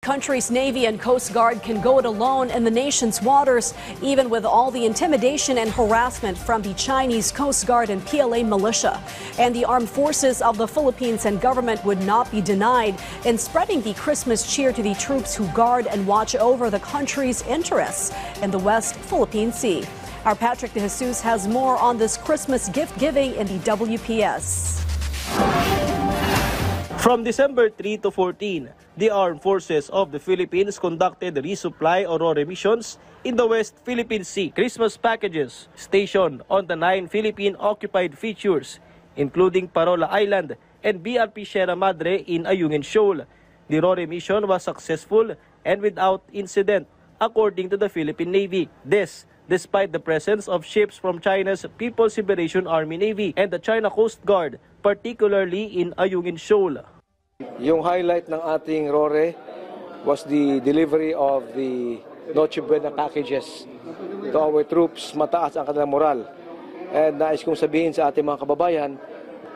country's Navy and Coast Guard can go it alone in the nation's waters, even with all the intimidation and harassment from the Chinese Coast Guard and PLA militia. And the armed forces of the Philippines and government would not be denied in spreading the Christmas cheer to the troops who guard and watch over the country's interests in the West Philippine Sea. Our Patrick De Jesus has more on this Christmas gift giving in the WPS. From December 3 to 14, the Armed Forces of the Philippines conducted resupply Aurora missions in the West Philippine Sea. Christmas packages stationed on the 9 Philippine-occupied features, including Parola Island and BRP Sierra Madre in Ayungin Shoal. The Aurora mission was successful and without incident, according to the Philippine Navy. This despite the presence of ships from China's People's Liberation Army Navy and the China Coast Guard, particularly in Ayungin Shoal. Yung highlight ng ating RORE was the delivery of the Noche Buena packages to our troops. Mataas ang kanilang moral. And nais kong sabihin sa ating mga kababayan,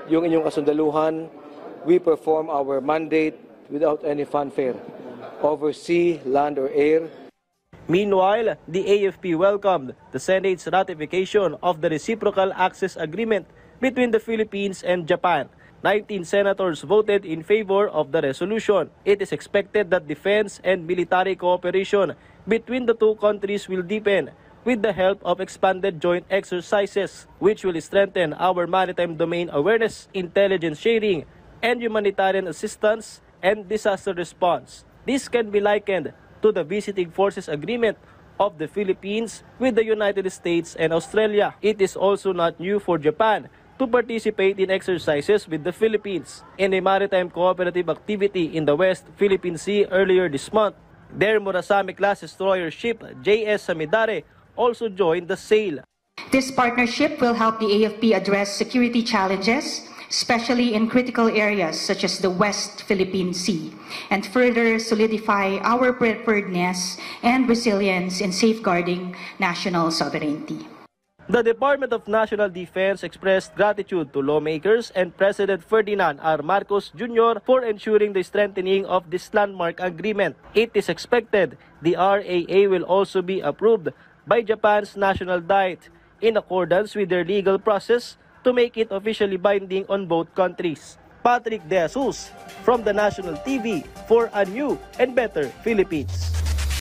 yung inyong kasundaluhan, we perform our mandate without any fanfare, over sea, land, or air. Meanwhile, the AFP welcomed the Senate's ratification of the Reciprocal Access Agreement between the Philippines and Japan. 19 senators voted in favor of the resolution. It is expected that defense and military cooperation between the two countries will deepen with the help of expanded joint exercises, which will strengthen our maritime domain awareness, intelligence sharing, and humanitarian assistance and disaster response. This can be likened to the Visiting Forces Agreement of the Philippines with the United States and Australia. It is also not new for Japan to participate in exercises with the Philippines in a maritime cooperative activity in the West Philippine Sea earlier this month. Their Murasame-class destroyer ship JS Samidare also joined the sail. This partnership will help the AFP address security challenges, especially in critical areas such as the West Philippine Sea, and further solidify our preparedness and resilience in safeguarding national sovereignty. The Department of National Defense expressed gratitude to lawmakers and President Ferdinand R. Marcos Jr. for ensuring the strengthening of this landmark agreement. It is expected the RAA will also be approved by Japan's National Diet in accordance with their legal process to make it officially binding on both countries. Patrick De Jesus from the National TV for a new and better Philippines.